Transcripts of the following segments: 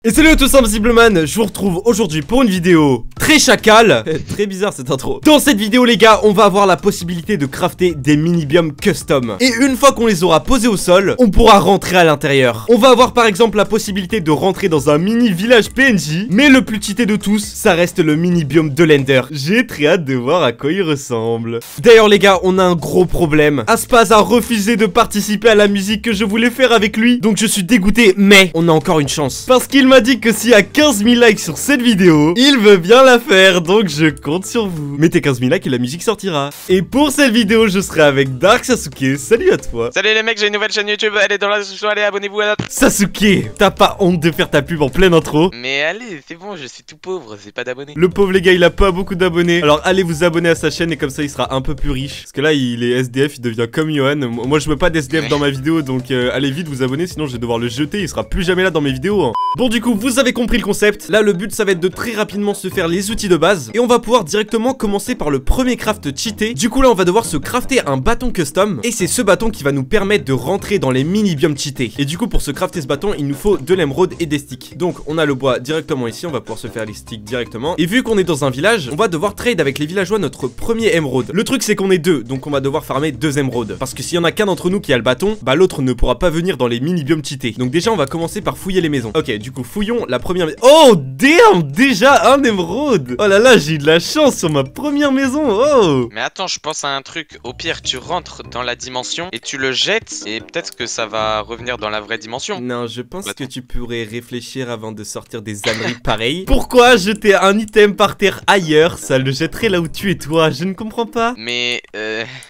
Et salut à tous, Invisibleman, je vous retrouve aujourd'hui pour une vidéo très chacal. Très bizarre cette intro. Dans cette vidéo les gars, on va avoir la possibilité de crafter des mini-biomes custom. Et une fois qu'on les aura posés au sol, on pourra rentrer à l'intérieur. On va avoir par exemple la possibilité de rentrer dans un mini village PNJ. Mais le plus cheaté de tous, ça reste le mini-biome de l'Ender. J'ai très hâte de voir à quoi il ressemble. D'ailleurs les gars, on a un gros problème. Aspaz a refusé de participer à la musique que je voulais faire avec lui. Donc je suis dégoûté, mais on a encore une chance. Parce qu'il m'a dit que s'il y a 15 000 likes sur cette vidéo, il veut bien la faire, donc je compte sur vous. Mettez 15 000 likes et la musique sortira. Et pour cette vidéo, je serai avec Dark Sasuke. Salut à toi. Salut les mecs, j'ai une nouvelle chaîne YouTube, allez dans la description, allez abonnez-vous à la... Sasuke, t'as pas honte de faire ta pub en pleine intro? Mais allez, c'est bon, je suis tout pauvre, c'est pas d'abonnés. Le pauvre les gars, il a pas beaucoup d'abonnés. Alors allez vous abonner à sa chaîne et comme ça il sera un peu plus riche. Parce que là il est SDF, il devient comme Johan. Moi je veux pas d'SDF dans ma vidéo, donc allez vite vous abonner, sinon je vais devoir le jeter, il sera plus jamais là dans mes vidéos hein. Bon du coup vous avez compris le concept. Là le but ça va être de très rapidement se faire les outils de base. Et on va pouvoir directement commencer par le premier craft cheaté. Du coup là on va devoir se crafter un bâton custom. Et c'est ce bâton qui va nous permettre de rentrer dans les mini biomes cheatés. Et du coup pour se crafter ce bâton il nous faut de l'émeraude et des sticks. Donc on a le bois directement ici, on va pouvoir se faire les sticks directement. Et vu qu'on est dans un village, on va devoir trade avec les villageois notre premier émeraude. Le truc c'est qu'on est deux, donc on va devoir farmer 2 émeraudes. Parce que s'il y en a qu'un d'entre nous qui a le bâton, bah l'autre ne pourra pas venir dans les mini biomes cheatés. Donc déjà on va commencer par fouiller les maisons. Ok, du coup fouillons la première maison. Oh damn, déjà un émeraude. Oh là là, j'ai eu de la chance sur ma première maison. Oh. Mais attends, je pense à un truc. Au pire, tu rentres dans la dimension et tu le jettes et peut-être que ça va revenir dans la vraie dimension. Non, je pense que tu pourrais réfléchir avant de sortir des âneries pareilles. Pourquoi jeter un item par terre ailleurs? Ça le jetterait là où tu es toi. Je ne comprends pas. Mais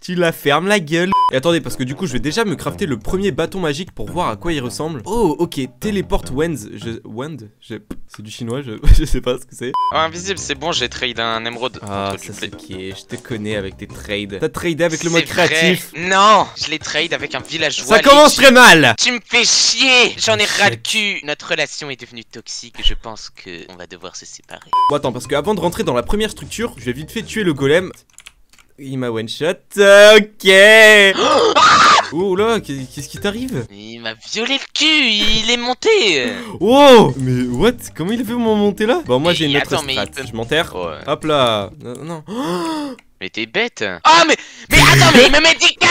Tu la fermes la gueule. Et attendez, parce que du coup je vais déjà me crafter le premier bâton magique pour voir à quoi il ressemble. Oh ok, téléporte Wend. C'est du chinois, je sais pas ce que c'est. Oh, invisible, c'est bon, j'ai trade un émeraude. Ah ça c'est ok, je te connais avec tes trades. T'as tradé avec le mode créatif. Non, je l'ai trade avec un villageois. Ça commence très mal. Tu me fais chier. J'en ai ras le cul. Notre relation est devenue toxique, je pense que on va devoir se séparer. Bon attends, parce qu'avant de rentrer dans la première structure, je vais vite fait tuer le golem. Il m'a one shot. Ok. Oh là, qu'est-ce qui t'arrive? Il m'a violé le cul, il est monté. Wow. Mais what? Comment il a fait pour m'en monter là? Bon moi j'ai une autre attends, strat, je m'enterre. Ouais. Hop là. Non. Mais t'es bête. Oh mais attends, mais il me met 10 cœurs.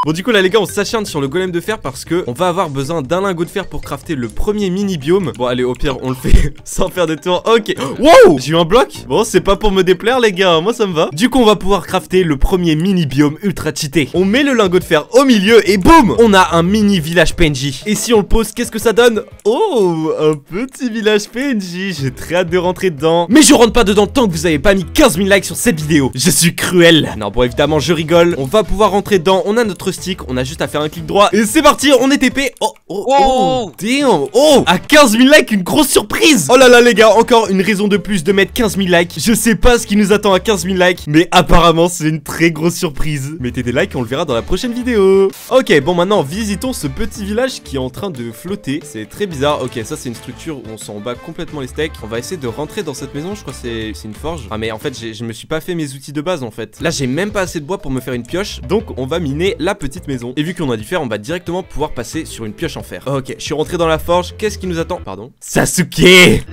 Bon du coup là les gars on s'acharne sur le golem de fer parce que on va avoir besoin d'un lingot de fer pour crafter le premier mini biome. Bon allez au pire on le fait sans faire de tour. Ok. Wow. J'ai eu un bloc. Bon c'est pas pour me déplaire les gars, moi ça me va. Du coup on va pouvoir crafter le premier mini biome ultra cheaté. On met le lingot de fer au milieu et boum, on a un mini village PNJ. Et si on le pose, qu'est-ce que ça donne? Oh, un petit village PNJ. J'ai très hâte de rentrer dedans. Mais je rentre pas dedans tant que vous avez pas mis 15 000 likes sur cette vidéo. Je suis cruel. Non bon évidemment je rigole. On va pouvoir rentrer dedans, on a notre stick, on a juste à faire un clic droit et c'est parti, on est TP. Oh damn. Oh, à 15 000 likes, une grosse surprise. Oh là là les gars, encore une raison de plus de mettre 15 000 likes. Je sais pas ce qui nous attend à 15 000 likes, mais apparemment c'est une très grosse surprise. Mettez des likes, on le verra dans la prochaine vidéo. Ok, bon maintenant visitons ce petit village qui est en train de flotter. C'est très bizarre. Ok, ça c'est une structure où on s'en bat complètement les steaks. On va essayer de rentrer dans cette maison, je crois que c'est une forge. Ah mais en fait je me suis pas fait mes outils de base en fait. Là j'ai même pas assez de bois pour me faire une pioche, donc on va miner la petite maison. Et vu qu'on a du fer, on va directement pouvoir passer sur une pioche en fer. Ok, je suis rentré dans la forge, qu'est-ce qui nous attend? Pardon. Sasuke.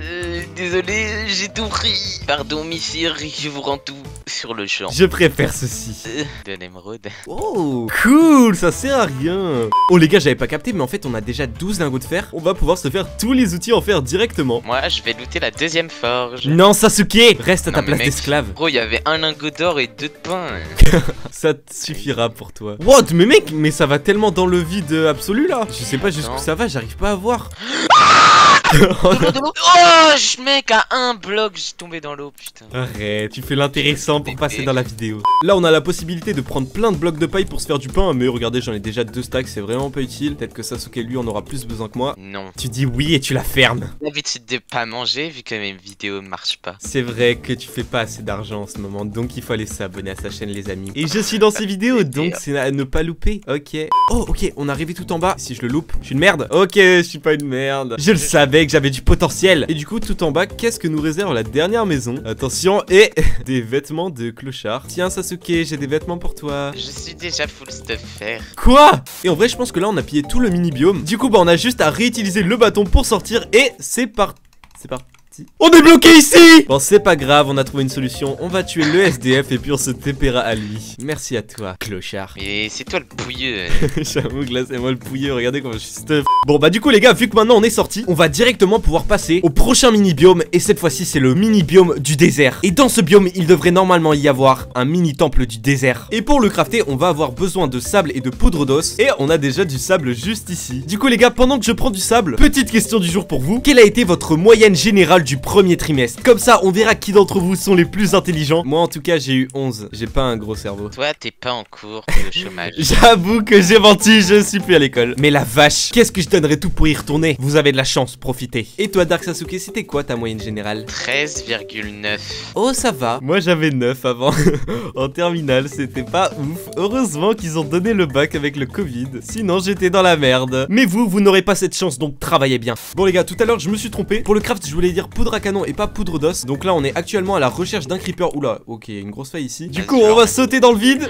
Désolé, j'ai tout pris. Pardon, messire, je vous rends tout sur le champ. Je préfère ceci. De l'émeraude. Oh, cool, ça sert à rien. Oh les gars, j'avais pas capté, mais en fait on a déjà 12 lingots de fer. On va pouvoir se faire tous les outils en fer directement. Moi, je vais looter la deuxième forge. Non, Sasuke, reste à ta place mec, d'esclave. Gros, il y avait un lingot d'or et 2 de pain. Ça te suffira pour toi. What? Mais mec, mais ça va tellement dans le vide absolu là. Je sais pas jusqu'où ça va, j'arrive pas à voir. Oh, mec, à un bloc, j'ai tombé dans l'eau, putain. Arrête, tu fais l'intéressant pour passer dans la vidéo. Là, on a la possibilité de prendre plein de blocs de paille pour se faire du pain. Mais regardez, j'en ai déjà 2 stacks, c'est vraiment pas utile. Peut-être que Sasuke, lui, en aura plus besoin que moi. Non. Tu dis oui et tu la fermes. J'ai l'habitude de pas manger vu que mes vidéos marchent pas. C'est vrai que tu fais pas assez d'argent en ce moment, donc il faut aller s'abonner à sa chaîne, les amis. Et je suis dans ces vidéos, donc c'est à ne pas louper. Ok. Oh, ok, on est arrivé tout en bas. Si je le loupe, je suis une merde. Ok, je suis pas une merde. Je le savais. savais que j'avais du potentiel. Et du coup, tout en bas, qu'est-ce que nous réserve la dernière maison? Attention, et des vêtements de clochard. Tiens, Sasuke, j'ai des vêtements pour toi. Je suis déjà full stuff fer. Quoi? Et en vrai, je pense que là, on a pillé tout le mini-biome. Du coup, bah, on a juste à réutiliser le bâton pour sortir. Et c'est parti. C'est parti. On est bloqué ici! Bon, c'est pas grave, on a trouvé une solution. On va tuer le SDF et puis on se TPera à lui. Merci à toi, clochard. Mais c'est toi le bouilleux. J'avoue que là, c'est moi le pouilleux. Regardez comment je suis stuff. Bon, bah, du coup, les gars, vu que maintenant on est sorti, on va directement pouvoir passer au prochain mini-biome. Et cette fois-ci, c'est le mini-biome du désert. Et dans ce biome, il devrait normalement y avoir un mini-temple du désert. Et pour le crafter, on va avoir besoin de sable et de poudre d'os. Et on a déjà du sable juste ici. Du coup, les gars, pendant que je prends du sable, petite question du jour pour vous. Quelle a été votre moyenne générale du premier trimestre? Comme ça, on verra qui d'entre vous sont les plus intelligents. Moi, en tout cas, j'ai eu 11. J'ai pas un gros cerveau. Toi, t'es pas en cours pour le chômage. J'avoue que j'ai menti, je suis plus à l'école. Mais la vache, qu'est-ce que je donnerais tout pour y retourner? Vous avez de la chance, profitez. Et toi, Dark Sasuke, c'était quoi ta moyenne générale? 13,9. Oh, ça va. Moi, j'avais 9 avant. En terminale, c'était pas ouf. Heureusement qu'ils ont donné le bac avec le Covid. Sinon, j'étais dans la merde. Mais vous n'aurez pas cette chance, donc travaillez bien. Bon, les gars, tout à l'heure, je me suis trompé. Pour le craft, je voulais dire poudre à canon et pas poudre d'os. Donc là, on est actuellement à la recherche d'un creeper. Oula, ok, une grosse faille ici. Du coup, on va sauter dans le vide.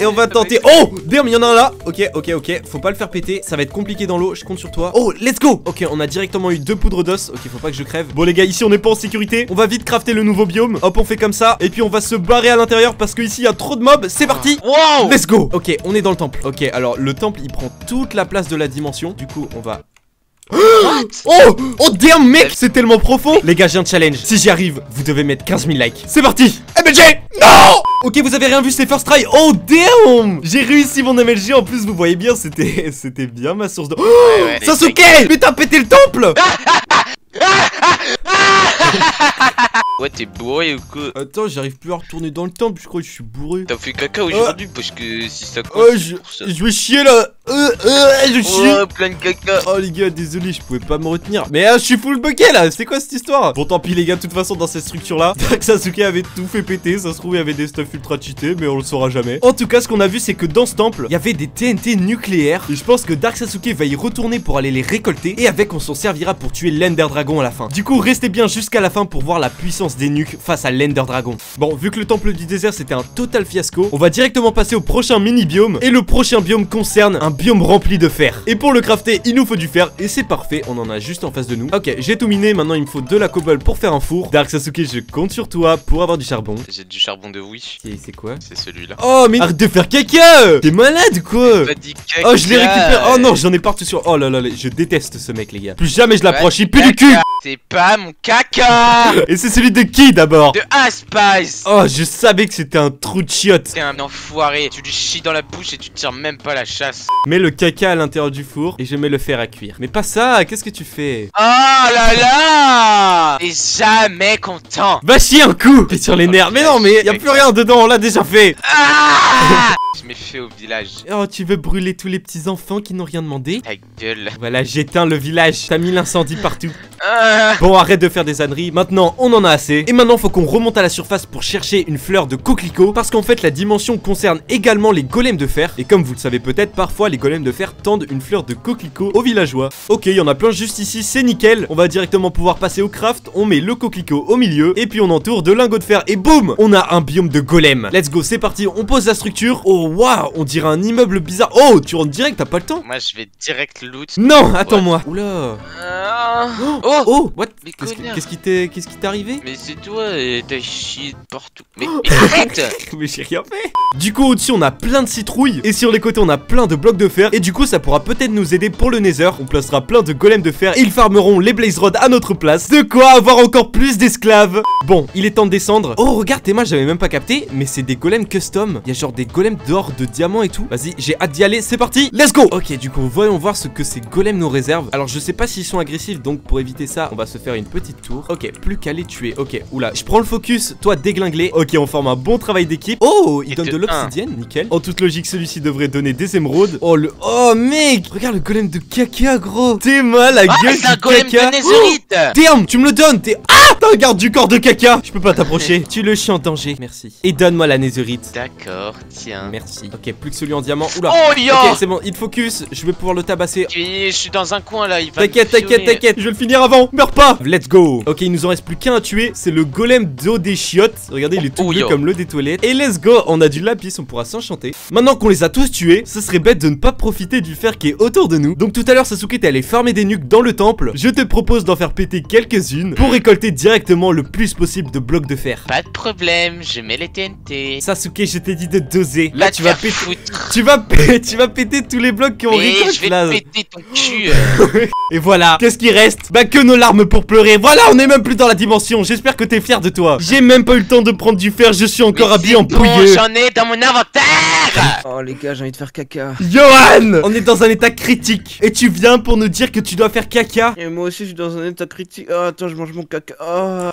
Et on va tenter. Oh, damn, il y en a un là. Ok, faut pas le faire péter. Ça va être compliqué dans l'eau. Je compte sur toi. Oh, let's go. Ok, on a directement eu 2 poudres d'os. Ok, faut pas que je crève. Bon, les gars, ici, on n'est pas en sécurité. On va vite crafter le nouveau biome. Hop, on fait comme ça. Et puis, on va se barrer à l'intérieur parce que ici, il y a trop de mobs. C'est parti. Wow. Let's go. Ok, on est dans le temple. Ok, alors le temple, il prend toute la place de la dimension. Du coup, on va... Oh damn mec, c'est tellement profond. Les gars, j'ai un challenge. Si j'y arrive, vous devez mettre 15 000 likes. C'est parti. MLG. Non. Ok, vous avez rien vu, c'est first try. Oh damn. J'ai réussi mon MLG. En plus, vous voyez bien, c'était bien ma source de... Ouais, Sasuke, mais t'as pété le temple. Ouais, t'es bourré ou quoi? Attends, j'arrive plus à retourner dans le temple. Je crois que je suis bourré. T'as fait caca aujourd'hui parce que si ça compte, je vais chier là. Je chie. Oh, plein de caca. Oh les gars, désolé, je pouvais pas me retenir. Mais je suis full bucket là, c'est quoi cette histoire? Bon, tant pis les gars, de toute façon, dans cette structure là, Dark Sasuke avait tout fait péter. Ça se trouve, il y avait des stuff ultra cheatés, mais on le saura jamais. En tout cas, ce qu'on a vu, c'est que dans ce temple, il y avait des TNT nucléaires. Et je pense que Dark Sasuke va y retourner pour aller les récolter. Et avec, on s'en servira pour tuer l'Ender Dragon à la fin. Du coup, restez bien jusqu'à la fin pour voir la puissance des nukes face à l'Ender Dragon. Bon, vu que le temple du désert c'était un total fiasco, on va directement passer au prochain mini biome. Et le prochain biome concerne un biome rempli de fer. Et pour le crafter, il nous faut du fer. Et c'est parfait, on en a juste en face de nous. Ok, j'ai tout miné, maintenant il me faut de la cobble pour faire un four. Dark Sasuke, je compte sur toi pour avoir du charbon. J'ai du charbon de wish. C'est quoi? C'est celui-là. Oh mais arrête de faire caca. T'es malade ou quoi? Pas dit caca. Oh je l'ai récupéré. Oh non, j'en ai partout sur... Oh là là, je déteste ce mec les gars. Plus jamais je l'approche, il pue du cul. C'est pas mon caca. Et c'est celui de qui d'abord? De Aspice. Oh je savais que c'était un trou de chiotte. T'es un enfoiré. Tu lui chies dans la bouche et tu tires même pas la chasse. Mets le caca à l'intérieur du four et je mets le fer à cuire. Mais pas ça, qu'est-ce que tu fais? Oh là là. T'es jamais content. Va chier un coup. T'es sur les nerfs. Mais non mais y'a plus rien dedans, on l'a déjà fait. Je m'ai fait au village. Oh tu veux brûler tous les petits enfants qui n'ont rien demandé? Ta gueule. Voilà, j'éteins le village. T'as mis l'incendie partout. Bon, arrête de faire des âneries. Maintenant, on en a assez. Et maintenant, faut qu'on remonte à la surface pour chercher une fleur de coquelicot. Parce qu'en fait, la dimension concerne également les golems de fer. Et comme vous le savez peut-être, parfois, les golems de fer tendent une fleur de coquelicot aux villageois. Ok, il y en a plein juste ici, c'est nickel. On va directement pouvoir passer au craft. On met le coquelicot au milieu. Et puis, on entoure de lingots de fer. Et boum, on a un biome de golem. Let's go, c'est parti. On pose la structure. Oh, waouh, on dirait un immeuble bizarre. Oh, tu rentres direct, t'as pas le temps? Moi, je vais direct loot. Non, attends-moi. Oula. Oh, what? Mais Qu'est-ce qui t'est arrivé? Mais c'est toi, t'as chié partout. Mais arrête. Mais j'ai rien fait. Du coup au-dessus on a plein de citrouilles. Et sur les côtés on a plein de blocs de fer. Et du coup ça pourra peut-être nous aider pour le nether. On placera plein de golems de fer. Et ils farmeront les blaze rods à notre place. De quoi avoir encore plus d'esclaves. Bon, il est temps de descendre. Oh regarde Théma, j'avais même pas capté. Mais c'est des golems custom. Il y a genre des golems d'or, de diamants et tout. Vas-y, j'ai hâte d'y aller, c'est parti. Let's go. Ok, du coup voyons voir ce que ces golems nous réservent. Alors je sais pas s'ils sont agressifs. Donc pour éviter ça on va se faire faire une petite tour. Ok, plus qu'à les tuer. Ok, oula, je prends le focus, toi déglinguer. Ok, on forme un bon travail d'équipe. Oh, il donne de l'obsidienne, nickel. En toute logique, celui-ci devrait donner des émeraudes. Oh mec, regarde le golem de caca, gros. T'es mal la gueule c'est un du golem caca. de netherite. Damn, tu me le donnes, t'es... T'as un garde du corps de caca. Je peux pas t'approcher. Tu le chies en danger, merci. Et donne-moi la netherite. D'accord, tiens. Merci. Ok, plus que celui en diamant. Oula. Oh yo. Ok, c'est bon, il te focus. Je vais pouvoir le tabasser. Je suis dans un coin là, il va. T'inquiète, je vais le finir avant. Meurs pas. Let's go. Ok, il nous en reste plus qu'un à tuer. C'est le golem d'eau des chiottes. Regardez, il est tout bleu comme l'eau des toilettes. Et let's go. On a du lapis, on pourra s'enchanter. Maintenant qu'on les a tous tués, ce serait bête de ne pas profiter du fer qui est autour de nous. Donc tout à l'heure, Sasuke, t'es allé farmer des nuques dans le temple. Je te propose d'en faire péter quelques-unes pour récolter directement le plus possible de blocs de fer. Pas de problème, je mets les TNT. Sasuke, je t'ai dit de doser. Là, tu vas péter. Tu vas péter tous les blocs qu'on récolte je vais là. péter ton cul. Et voilà, qu'est-ce qui reste? Bah que nos larmes pour pleurer. Voilà, on est même plus dans la dimension. J'espère que t'es fier de toi. J'ai même pas eu le temps de prendre du fer, je suis encore habillé en pouilleux. J'en ai dans mon inventaire. Oh les gars, j'ai envie de faire caca. Johan, on est dans un état critique. Et tu viens pour nous dire que tu dois faire caca? Et moi aussi je suis dans un état critique. Oh attends, je mange mon caca. Oh.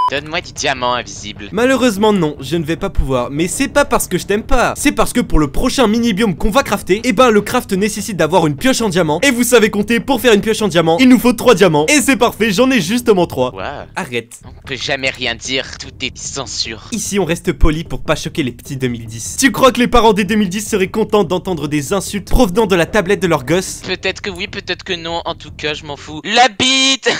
Donne-moi du diamant invisible. Malheureusement non, je ne vais pas pouvoir. Mais c'est pas parce que je t'aime pas. C'est parce que pour le prochain mini-biome qu'on va crafter, et ben le craft nécessite d'avoir une pioche en diamant. Et vous savez compter, pour faire une pioche en diamant, il nous faut 3 diamants. Et c'est parfait, j'en ai justement 3. Wow. Arrête. On peut jamais rien dire, tout est censure. Ici on reste poli pour pas choquer les petits 2010. Tu crois que les parents des 2010 seraient contents d'entendre des insultes provenant de la tablette de leur gosse? Peut-être que oui, peut-être que non, en tout cas je m'en fous. La bite.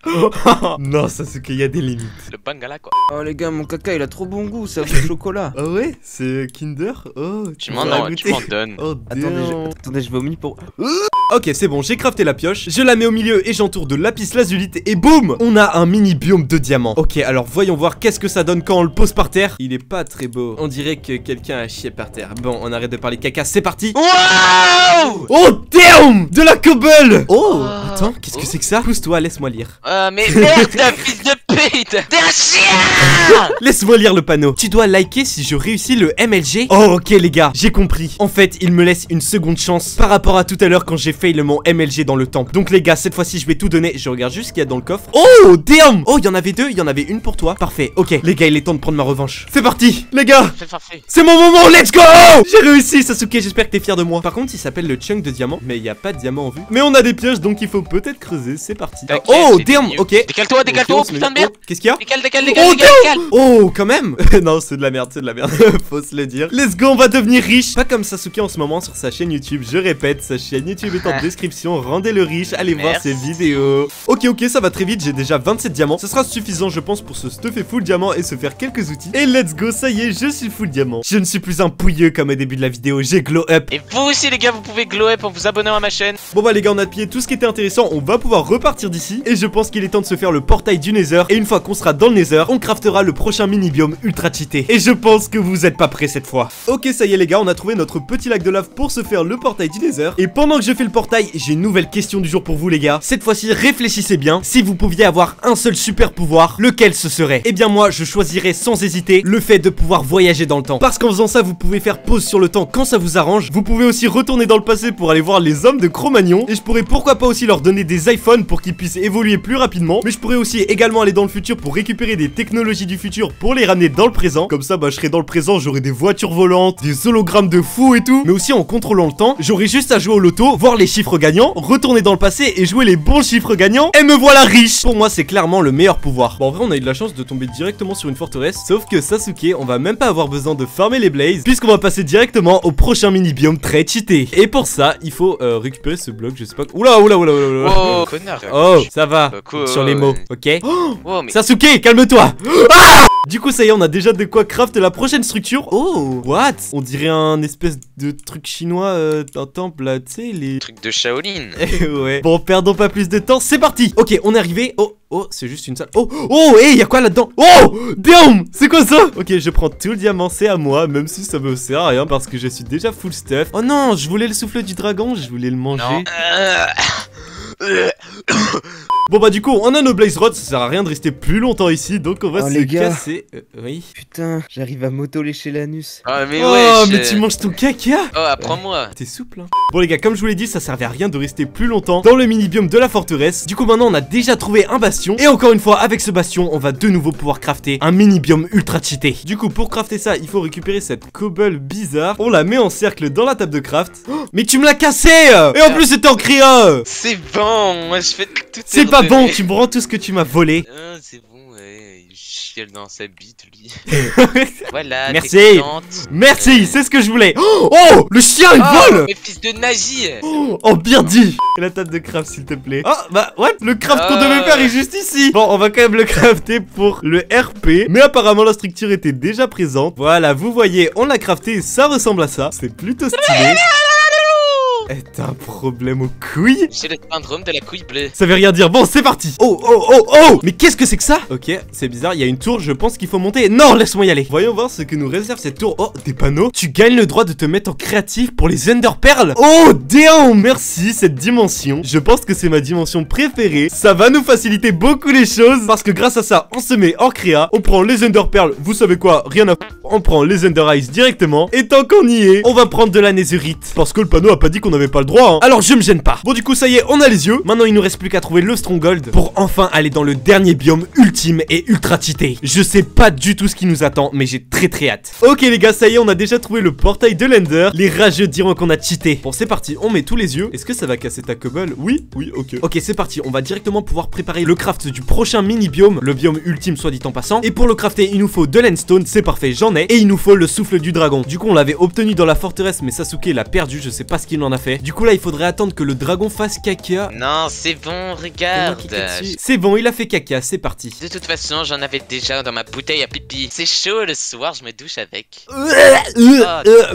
Ah, non, Sasuke, il y a des limites. le bangala quoi. Oh les gars, mon caca il a trop bon goût, ça goûte le chocolat. Ah ouais? C'est Kinder? Oh, Tu m'en donnes. Oh, Attendez, je vomis pour... Ok, c'est bon, j'ai crafté la pioche, je la mets au milieu et j'entoure de lapis lazulite et boum, on a un mini biome de diamants. Ok, alors voyons voir qu'est-ce que ça donne quand on le pose par terre. Il est pas très beau, on dirait que quelqu'un a chié par terre. Bon, on arrête de parler caca, c'est parti. Wow. Oh damn, de la cobble. Oh, attends, qu'est-ce que c'est que ça? Pousse-toi, laisse-moi lire. Mais merde, fils de pute. T'es un chien. Laisse-moi lire le panneau. Tu dois liker si je réussis le MLG. Oh ok les gars, j'ai compris. En fait, il me laisse une seconde chance par rapport à tout à l'heure quand j'ai fail mon MLG dans le temple. Donc les gars, cette fois-ci je vais tout donner. Je regarde juste ce qu'il y a dans le coffre. Oh damn. Oh, il y en avait 2, il y en avait une pour toi. Parfait, ok. Les gars, il est temps de prendre ma revanche. C'est parti, les gars. C'est mon moment, let's go. J'ai réussi Sasuke, j'espère que t'es fier de moi. Par contre, il s'appelle le chunk de diamant, mais il n'y a pas de diamant en vue. Mais on a des pièges, donc il faut peut-être creuser. C'est parti. Oh damn, ok. Décale-toi, putain de merde. Qu'est-ce qu'il y a? Décale. Oh, quand même. Non, c'est de la merde, faut se le dire. Let's go, on va devenir riche. Pas comme Sasuke en ce moment sur sa chaîne YouTube. Je répète, sa chaîne YouTube est en description. Rendez-le riche, allez voir ses vidéos. Ok, ça va très vite. J'ai déjà 27 diamants. Ce sera suffisant, je pense, pour se stuffer full diamant et se faire quelques outils. Et let's go, ça y est, je suis full diamant. Je ne suis plus un pouilleux comme au début de la vidéo. J'ai glow up. Et vous aussi, les gars, vous pouvez glow up en vous abonnant à ma chaîne. Bon, bah, les gars, on a pillé tout ce qui était intéressant. On va pouvoir repartir d'ici. Et je pense qu'il est temps de se faire le portail du Nether. Et une fois qu'on sera dans le Nether, on craftera le prochain mini biome ultra cheaté. Et je pense que vous êtes pas prêts cette fois. Ok, ça y est les gars, on a trouvé notre petit lac de lave pour se faire le portail du Nether. Et pendant que je fais le portail, j'ai une nouvelle question du jour pour vous les gars. Cette fois-ci, réfléchissez bien. Si vous pouviez avoir un seul super pouvoir, lequel ce serait? Eh bien moi, je choisirais sans hésiter le fait de pouvoir voyager dans le temps. Parce qu'en faisant ça, vous pouvez faire pause sur le temps quand ça vous arrange. Vous pouvez aussi retourner dans le passé pour aller voir les hommes de Cro-Magnon. Et je pourrais pourquoi pas aussi leur donner des iPhones pour qu'ils puissent évoluer plus rapidement. Mais je pourrais aussi également aller dans le futur pour récupérer des technologies du futur pour les ramener dans le présent. Comme ça, bah je serai dans le présent, j'aurai des voitures volantes, des hologrammes de fous et tout. Mais aussi en contrôlant le temps, j'aurai juste à jouer au loto, voir les chiffres gagnants, retourner dans le passé et jouer les bons chiffres gagnants. Et me voilà riche. Pour moi, c'est clairement le meilleur pouvoir. Bon, en vrai, on a eu de la chance de tomber directement sur une forteresse. Sauf que Sasuke, on va même pas avoir besoin de farmer les blazes, puisqu'on va passer directement au prochain mini biome très cheaté. Et pour ça, il faut récupérer ce bloc, je sais pas. Oula. Oh, connard. Oh, ça va. Cool. Sur les mots, ok. Oh, mais... Sasuke, calme-toi. Ah! Du coup, ça y est, on a déjà de quoi craft la prochaine structure. Oh, what? On dirait un espèce de truc chinois, un temple là, tu sais, les... Truc de Shaolin. Ouais. Bon, perdons pas plus de temps, c'est parti. Ok, on est arrivé. Oh, c'est juste une salle. Oh, hey, y'a quoi là-dedans? Oh, damn, c'est quoi ça? Ok, je prends tout le diamant, c'est à moi, même si ça me sert à rien parce que je suis déjà full stuff. Oh non, je voulais le souffle du dragon, je voulais le manger. Non. Bon bah du coup on a nos blaze rods, ça sert à rien de rester plus longtemps ici, donc on va se les gars. casser. Oui. Putain, j'arrive à m'auto-lécher l'anus. Oh, mais Oh wesh. mais tu manges ton caca. Oh, apprends-moi. T'es souple hein. Bon les gars, comme je vous l'ai dit, ça servait à rien de rester plus longtemps dans le mini-biome de la forteresse. Du coup maintenant on a déjà trouvé un bastion. Et encore une fois, avec ce bastion, on va de nouveau pouvoir crafter un mini-biome ultra cheaté. Du coup pour crafter ça, il faut récupérer cette cobble bizarre. On la met en cercle dans la table de craft. Oh, mais tu me l'as cassé. Et en plus c'était en créa. C'est bon, moi je fais tout. C'est pas bon, tu me rends tout ce que tu m'as volé. Ah, c'est bon, ouais. Il chiale dans sa bite, lui. Voilà. Merci. t'es contente. Merci, c'est ce que je voulais. Oh, le chien il vole. Mais fils de nazi. Oh bien dit. Et la table de craft s'il te plaît. Oh bah what, le craft qu'on devait faire est juste ici. Bon on va quand même le crafter pour le RP. Mais apparemment la structure était déjà présente. Voilà, vous voyez, on l'a crafté et ça ressemble à ça. C'est plutôt stylé. Est un problème aux couilles. J'ai le syndrome de la couille bleue. Ça veut rien dire, bon c'est parti. Oh oh oh oh. Mais qu'est-ce que c'est que ça? Ok, c'est bizarre, il y a une tour, je pense qu'il faut monter. Non, laisse-moi y aller. Voyons voir ce que nous réserve cette tour. Oh, des panneaux. Tu gagnes le droit de te mettre en créatif pour les Ender Pearls. Oh damn, merci cette dimension. Je pense que c'est ma dimension préférée. Ça va nous faciliter beaucoup les choses, parce que grâce à ça, on se met en créa. On prend les Ender Pearls, vous savez quoi, rien à on prend les Ender Eyes directement. Et tant qu'on y est, on va prendre de la Netherite, parce que le panneau a pas dit qu'on avait pas le droit hein. Alors je me gêne pas. Bon du coup ça y est, on a les yeux. Maintenant il nous reste plus qu'à trouver le Stronghold pour enfin aller dans le dernier biome ultime et ultra cheaté. Je sais pas du tout ce qui nous attend, mais j'ai très hâte. Ok les gars, ça y est, on a déjà trouvé le portail de l'Ender. Les rageux diront qu'on a cheaté. Bon c'est parti, on met tous les yeux. Est-ce que ça va casser ta cobble? Oui, oui, ok. Ok c'est parti, on va directement pouvoir préparer le craft du prochain mini biome, le biome ultime soit dit en passant. Et pour le crafter il nous faut de l'endstone, c'est parfait, j'en ai. Et il nous faut le souffle du dragon. Du coup on l'avait obtenu dans la forteresse, mais Sasuke l'a perdu, je sais pas ce qu'il en a fait. Du coup là il faudrait attendre que le dragon fasse caca. Non, c'est bon, regarde. C'est bon, il a fait caca, c'est parti. De toute façon, j'en avais déjà dans ma bouteille à pipi. C'est chaud le soir, je me douche avec.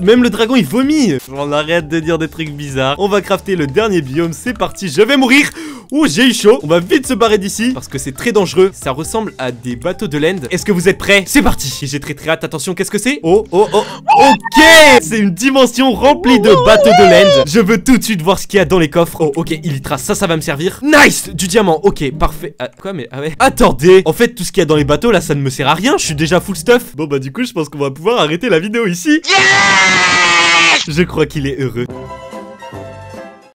Même le dragon il vomit. On arrête de dire des trucs bizarres. On va crafter le dernier biome, c'est parti, je vais mourir. Ouh, j'ai eu chaud. On va vite se barrer d'ici parce que c'est très dangereux. Ça ressemble à des bateaux de l'End. Est-ce que vous êtes prêts? C'est parti. J'ai très hâte. Attention, qu'est-ce que c'est? Oh, oh, oh. Ok. C'est une dimension remplie de bateaux de l'End. Je veux tout de suite voir ce qu'il y a dans les coffres. Oh, ok, il y trace. Ça va me servir. Nice. Du diamant. Ok, parfait. Ah, quoi, mais ah ouais. Attendez. En fait, tout ce qu'il y a dans les bateaux là, ça ne me sert à rien. Je suis déjà full stuff. Bon, bah, du coup, je pense qu'on va pouvoir arrêter la vidéo ici. Je crois qu'il est heureux.